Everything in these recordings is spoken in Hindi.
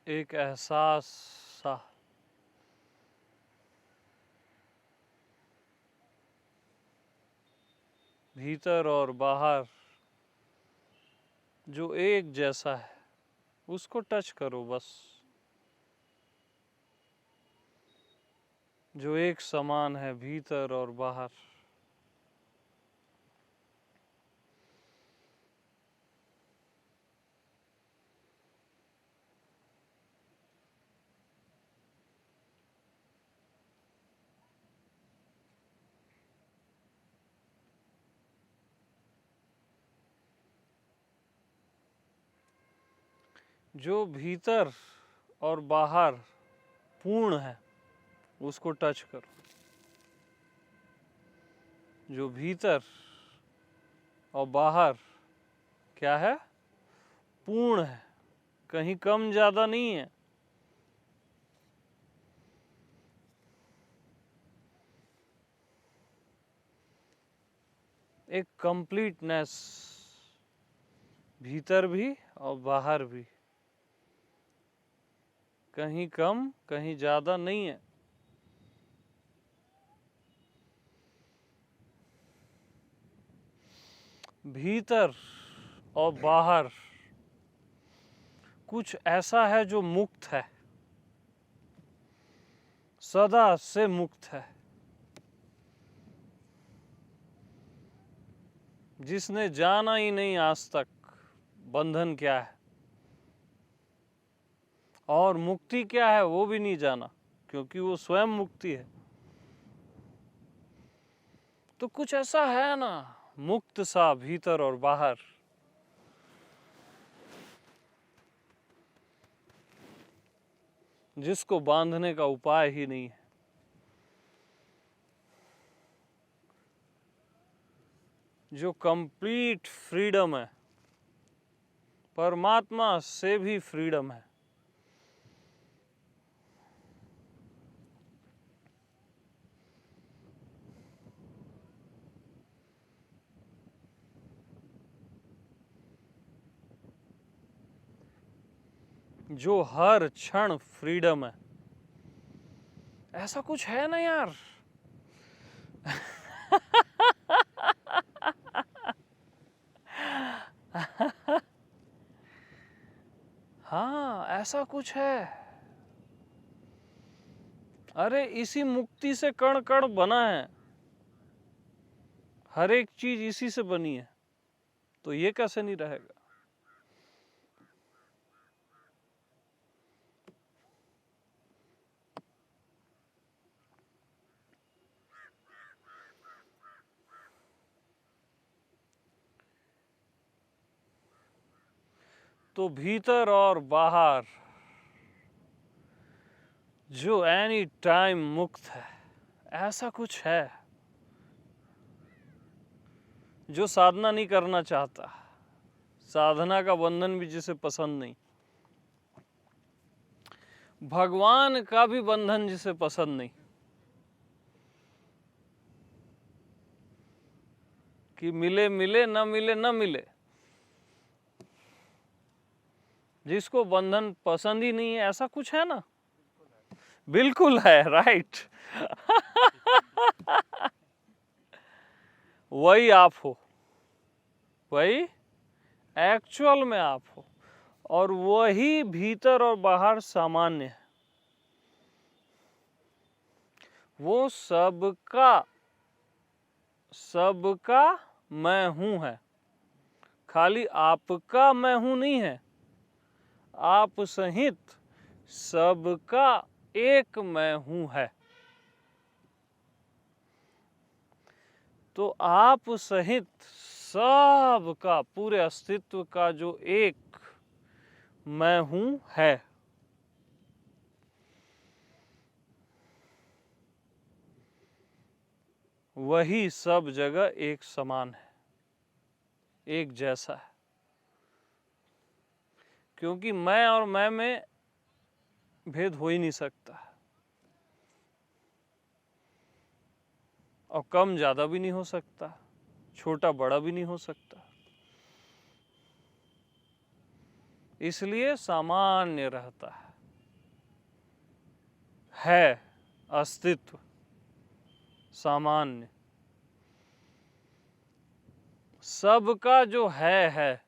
एक एहसास सा भीतर और बाहर जो एक जैसा है उसको टच करो बस। जो एक समान है भीतर और बाहर। जो भीतर और बाहर पूर्ण है उसको टच करो। जो भीतर और बाहर क्या है? पूर्ण है, कहीं कम ज्यादा नहीं है। एक कंप्लीटनेस भीतर भी और बाहर भी, कहीं कम कहीं ज्यादा नहीं है। भीतर और बाहर कुछ ऐसा है जो मुक्त है, सदा से मुक्त है। जिसने जाना ही नहीं आज तक बंधन क्या है और मुक्ति क्या है वो भी नहीं जाना, क्योंकि वो स्वयं मुक्ति है। तो कुछ ऐसा है ना मुक्त सा भीतर और बाहर, जिसको बांधने का उपाय ही नहीं है। जो कंप्लीट फ्रीडम है, परमात्मा से भी फ्रीडम है। जो हर क्षण फ्रीडम है। ऐसा कुछ है ना यार। हाँ, ऐसा कुछ है। अरे इसी मुक्ति से कण कण बना है, हर एक चीज इसी से बनी है, तो ये कैसे नहीं रहेगा। तो भीतर और बाहर जो एनी टाइम मुक्त है, ऐसा कुछ है जो साधना नहीं करना चाहता, साधना का बंधन भी जिसे पसंद नहीं, भगवान का भी बंधन जिसे पसंद नहीं, कि मिले मिले न मिले न मिले, जिसको बंधन पसंद ही नहीं है, ऐसा कुछ है ना। बिल्कुल है, राइट। वही आप हो, वही एक्चुअल में आप हो, और वही भीतर और बाहर सामान्य है। वो सबका मैं हूं है, खाली आपका मैं हूं नहीं है। आप सहित सबका एक मैं हूं है। तो आप सहित सबका, पूरे अस्तित्व का जो एक मैं हूं है, वही सब जगह एक समान है, एक जैसा है। क्योंकि मैं और मैं में भेद हो ही नहीं सकता, और कम ज्यादा भी नहीं हो सकता, छोटा बड़ा भी नहीं हो सकता। इसलिए सामान्य रहता है। है, अस्तित्व, सामान्य, सबका जो है,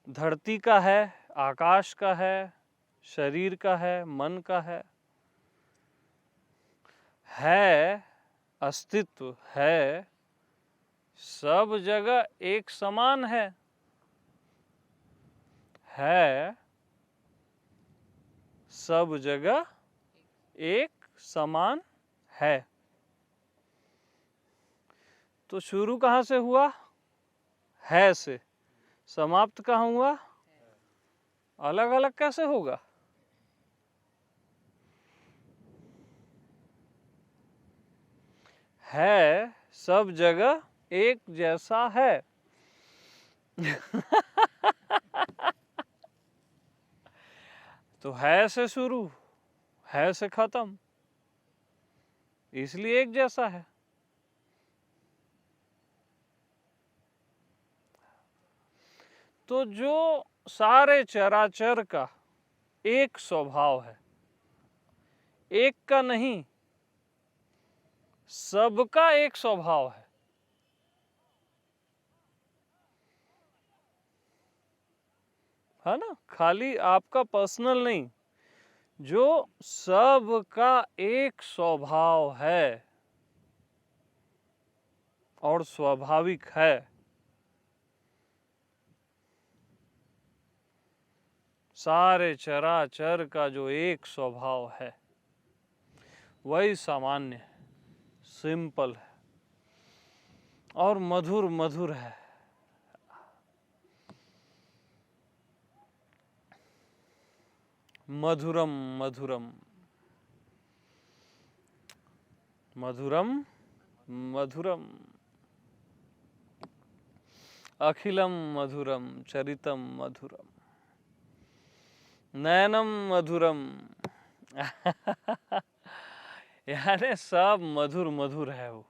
धरती का है, आकाश का है, शरीर का है, मन का है, अस्तित्व है, सब जगह एक समान है, सब जगह एक समान है। तो शुरू कहाँ से हुआ? है से। समाप्त कहाँ हुआ? अलग अलग कैसे होगा? है सब जगह एक जैसा है। तो है से शुरू, है से खत्म, इसलिए एक जैसा है। तो जो सारे चराचर का एक स्वभाव है, एक का नहीं, सबका एक स्वभाव है ना, खाली आपका पर्सनल नहीं, जो सबका एक स्वभाव है और स्वाभाविक है। सारे चराचर का जो एक स्वभाव है वही सामान्य है, सिंपल है और मधुर मधुर है। मधुरम मधुरम मधुरम मधुरम अखिलम मधुरम चरितम मधुरम नयनम मधुरम। यानी सब मधुर मधुर है, वो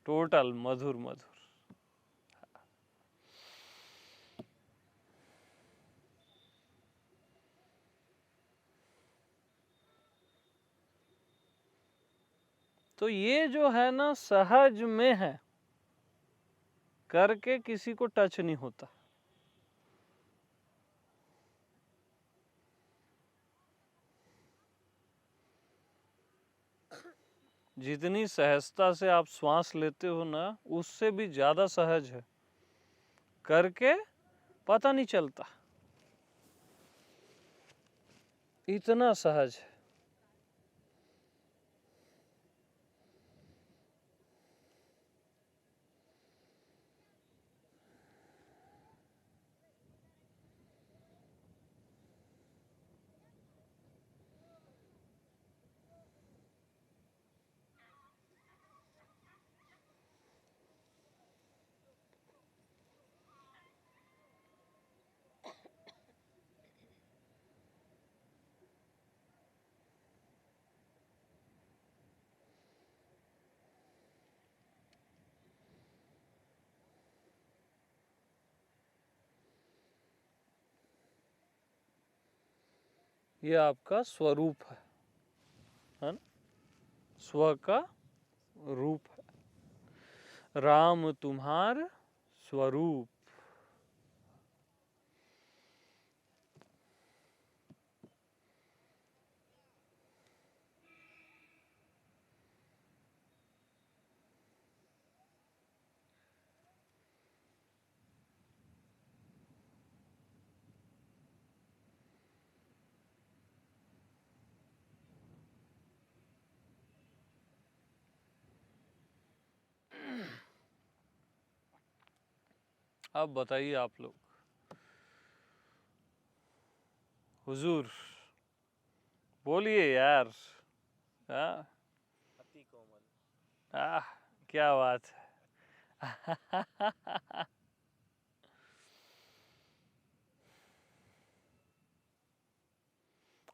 टोटल मधुर मधुर। तो ये जो है ना सहज में है, करके किसी को टच नहीं होता। जितनी सहजता से आप श्वास लेते हो ना, उससे भी ज्यादा सहज है, करके पता नहीं चलता, इतना सहज है। ये आपका स्वरूप है ना? स्व का रूप है। राम तुम्हार स्वरूप। अब बताइए आप लोग, हुजूर बोलिए यार। हाँ, अति कोमल। क्या बात है।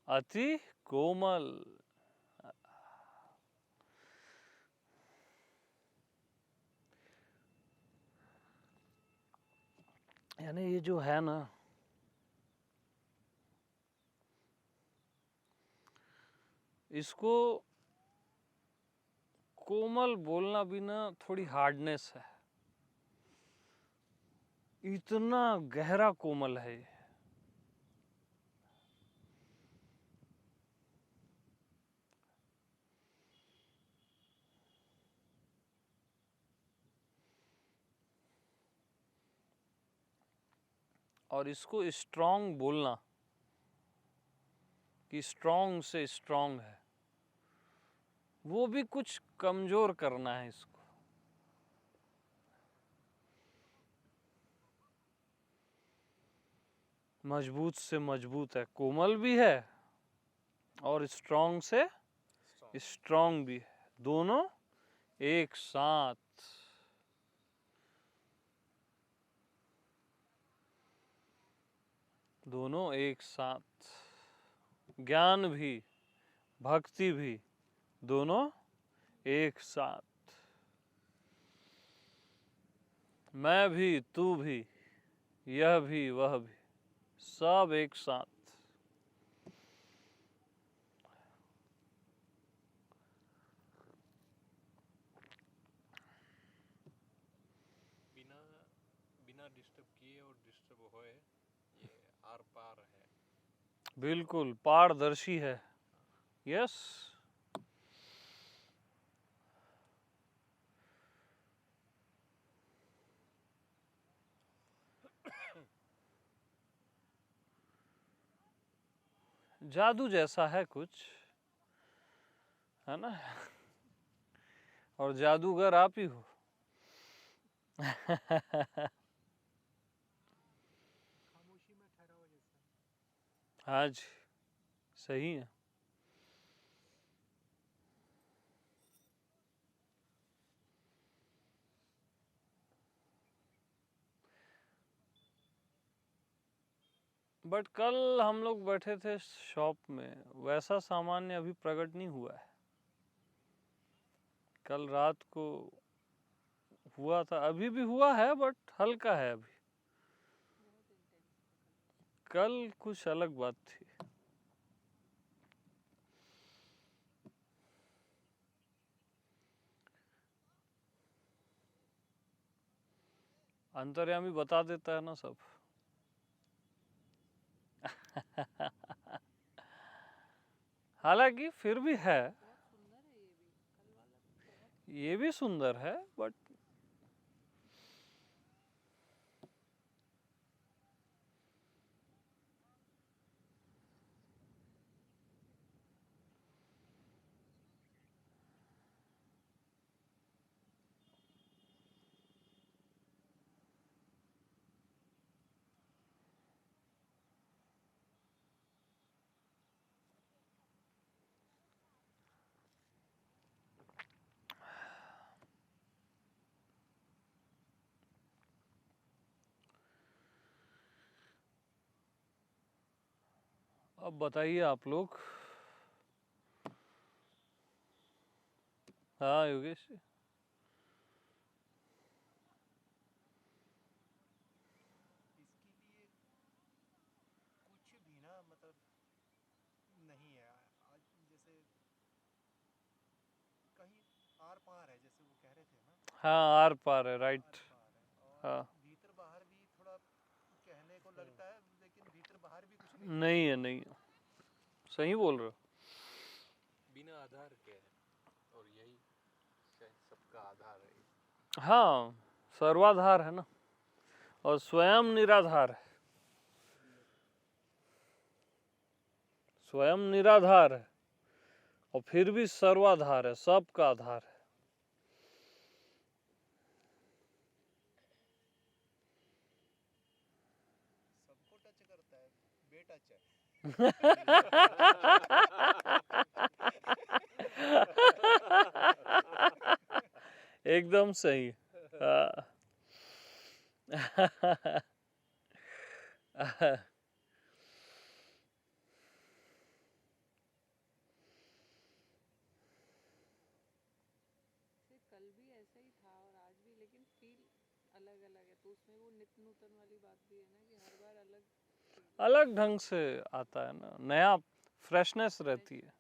अति कोमल। यानी ये जो है ना, इसको कोमल बोलना भी ना थोड़ी हार्डनेस है, इतना गहरा कोमल है ये। और इसको स्ट्रांग बोलना कि स्ट्रांग से स्ट्रांग है, वो भी कुछ कमजोर करना है इसको। मजबूत से मजबूत है, कोमल भी है और स्ट्रांग से स्ट्रांग भी है, दोनों एक साथ। दोनों एक साथ, ज्ञान भी भक्ति भी दोनों एक साथ। मैं भी तू भी यह भी वह भी सब एक साथ। बिना बिना डिस्टर्ब किए और डिस्टर्ब होए, ये आर पार है। बिल्कुल पारदर्शी है। यस। जादू जैसा है कुछ, है ना? और जादूगर आप ही हो। खामोशी में ठहराव जैसा। हाँ जी, सही है। बट कल हम लोग बैठे थे शॉप में, वैसा सामान्य अभी प्रकट नहीं हुआ है। कल रात को हुआ था, अभी भी हुआ है बट हल्का है अभी। कल कुछ अलग बात थी। अंतर्यामी बता देता है ना सब। हालांकि फिर भी है, ये भी सुंदर है बट अब बताइए आप लोग। हाँ योगेश जी। इसके लिए कुछ भी ना मतलब नहीं है आज, जैसे कहीं आर पार है, जैसे वो कह रहे थे ना। हाँ आर पार है, राइट। आर पार है और हाँ भीतर बाहर भी थोड़ा कहने को लगता है, लेकिन भीतर बाहर भी कुछ नहीं है, नहीं है, सही बोल रहे हो। बिना आधार के है, और यही शायद सबका आधार है। हाँ सर्वाधार है ना, और स्वयं निराधार है। स्वयं निराधार है और फिर भी सर्वाधार है, सबका आधार है। सबको टच करता है, बेटच है। एकदम सही। हाँ। कल भी ऐसा ही था और आज भी, लेकिन फील अलग अलग है, तो उसमें वो नित्य नूतन वाली बात भी है ना कि हर बार अलग अलग ढंग से आता है ना, नया फ्रेशनेस रहती है।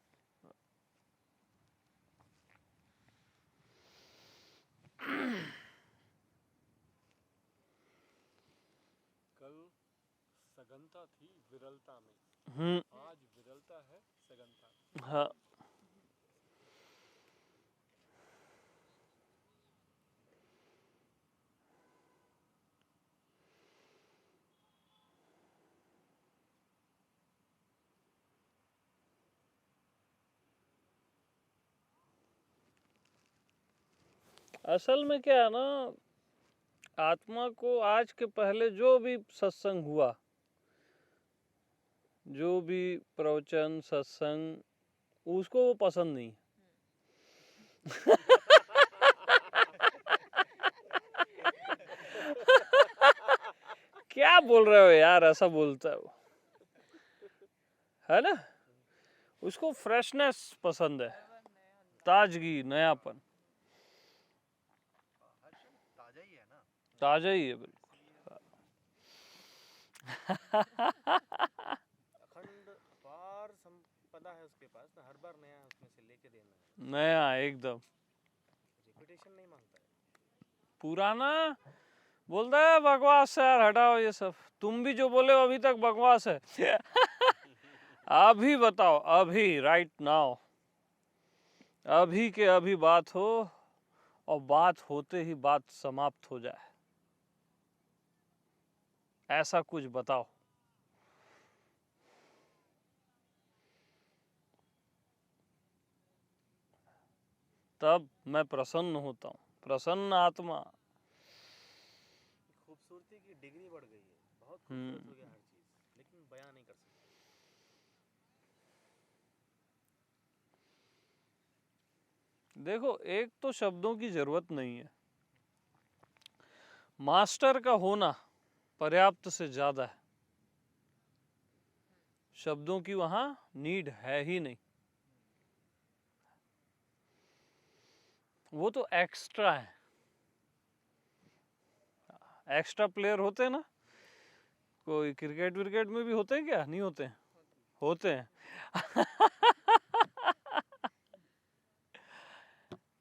सघनता थी विरलता में, आज विरलता है सघनता में। हाँ। असल में क्या है ना, आत्मा को आज के पहले जो भी सत्संग हुआ, जो भी प्रवचन सत्संग, उसको वो पसंद नहीं। क्या बोल रहे हो यार, ऐसा बोलता है वो, है ना। उसको फ्रेशनेस पसंद है, ताजगी, नयापन। हर्षल ताजा ही है ना। ताजा ही है बिल्कुल। अखंड अपार संपदा है उसके पास, तो हर बार नया उसमें से लेके देना है। नया एकदम, रिपीटेशन नहीं मांगता है। पुराना बोलता है बकवास है यार, हटाओ ये सब, तुम भी जो बोले हो अभी तक बकवास है। अभी बताओ, अभी राइट नाउ, अभी के अभी बात हो, और बात होते ही बात समाप्त हो जाए, ऐसा कुछ बताओ। तब मैं प्रसन्न होता हूँ, प्रसन्न आत्मा। खूबसूरती की डिग्री बढ़ गई है, बहुत खूबसूरत हो गया हर चीज, लेकिन बयां नहीं कर सकते। देखो, एक तो शब्दों की जरूरत नहीं है, मास्टर का होना पर्याप्त से ज्यादा है। शब्दों की वहां नीड है ही नहीं, वो तो एक्स्ट्रा है। एक्स्ट्रा प्लेयर होते हैं ना, कोई क्रिकेट विकेट में भी होते हैं क्या, नहीं होते हैं? होते हैं।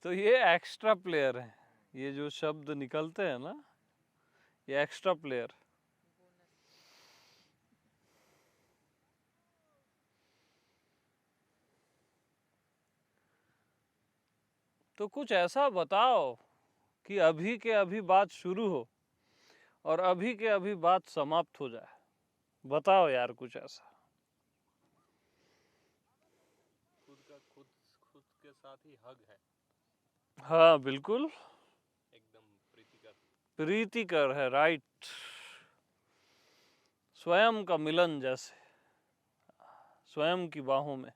तो ये एक्स्ट्रा प्लेयर है, ये जो शब्द निकलते हैं ना, ये एक्स्ट्रा प्लेयर। तो कुछ ऐसा बताओ कि अभी के अभी बात शुरू हो और अभी के अभी बात समाप्त हो जाए। बताओ यार कुछ ऐसा। खुद का खुद के साथ ही हग है, हाँ बिल्कुल, एकदम प्रीतिकर। प्रीतिकर है, राइट। स्वयं का मिलन जैसे, स्वयं की बाहों में।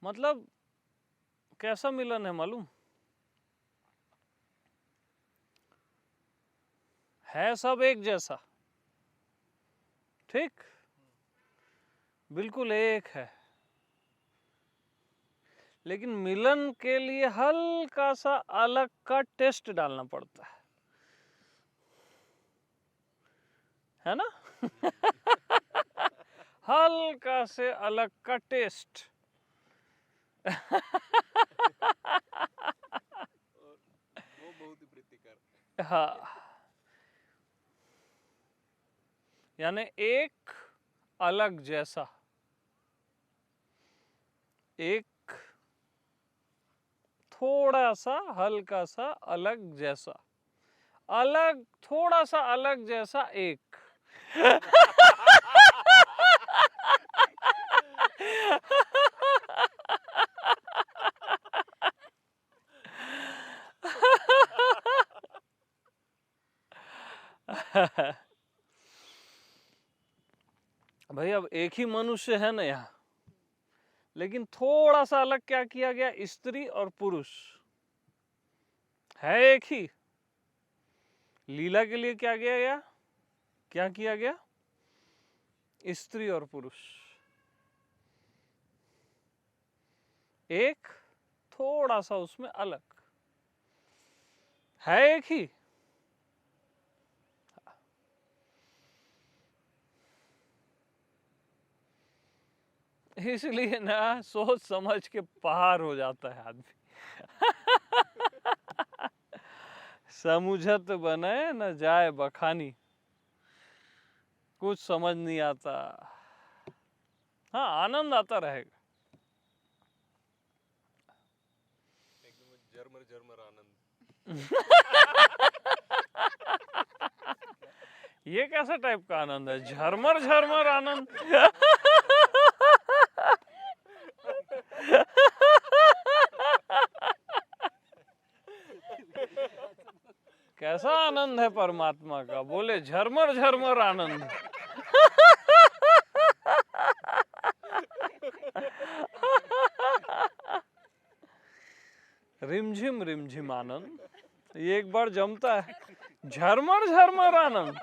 मतलब कैसा मिलन है मालूम है, सब एक जैसा, ठीक, बिल्कुल एक है, लेकिन मिलन के लिए हल्का सा अलग का टेस्ट डालना पड़ता है ना। हल्का से अलग का टेस्ट। वो बहुत ही प्रीतिकर। हाँ, यानी एक अलग जैसा, एक थोड़ा सा हल्का सा अलग जैसा, अलग थोड़ा सा अलग जैसा एक। भाई अब एक ही मनुष्य है ना यहाँ, लेकिन थोड़ा सा अलग क्या किया गया, स्त्री और पुरुष है एक ही। लीला के लिए क्या किया गया, क्या किया गया, स्त्री और पुरुष एक, थोड़ा सा उसमें अलग, है एक ही। इसलिए ना सोच समझ के पार हो जाता है आदमी। समुझत बने न जाए बखानी, कुछ समझ नहीं आता। हाँ, आनंद आता रहेगा। एकदम झरमर झरमर आनंद। ये कैसा टाइप का आनंद है? झरमर झरमर आनंद। कैसा आनंद है परमात्मा का? बोले झरमर झरमर आनंद। रिमझिम रिमझिम आनंद, ये एक बार जमता है। झरमर झरमर आनंद।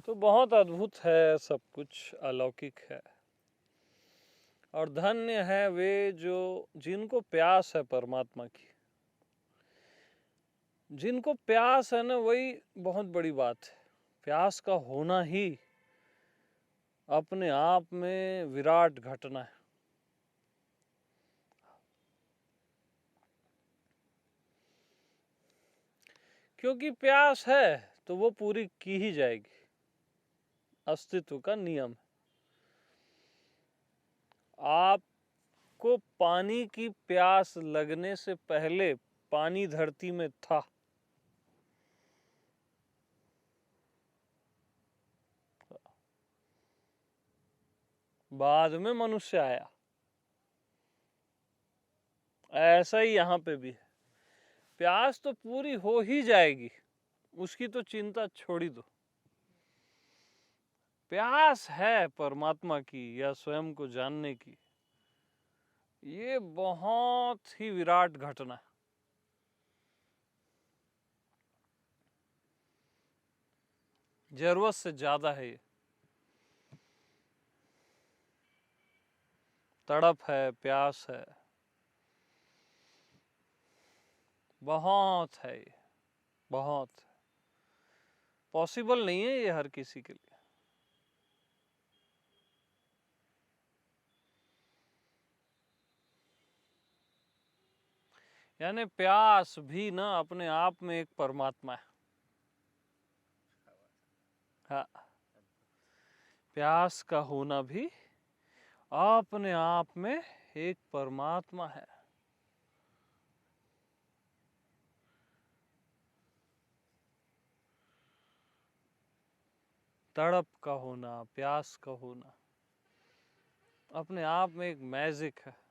तो बहुत अद्भुत है, सब कुछ अलौकिक है। और धन्य है वे जो जिनको प्यास है परमात्मा की। जिनको प्यास है ना, वही बहुत बड़ी बात है। प्यास का होना ही अपने आप में विराट घटना है। क्योंकि प्यास है तो वो पूरी की ही जाएगी। अस्तित्व का नियम है। आपको पानी की प्यास लगने से पहले पानी धरती में था। बाद में मनुष्य आया। ऐसा ही यहाँ पे भी है। प्यास तो पूरी हो ही जाएगी, उसकी तो चिंता छोड़ी दो। प्यास है परमात्मा की या स्वयं को जानने की, ये बहुत ही विराट घटना है। जरूरत से ज्यादा है ये। तड़प है, प्यास है, बहुत है ये, बहुत। पॉसिबल नहीं है ये हर किसी के लिए। यानी प्यास भी ना अपने आप में एक परमात्मा है। हाँ, प्यास का होना भी अपने आप में एक परमात्मा है। तड़प का होना, प्यास का होना अपने आप में एक मैजिक है।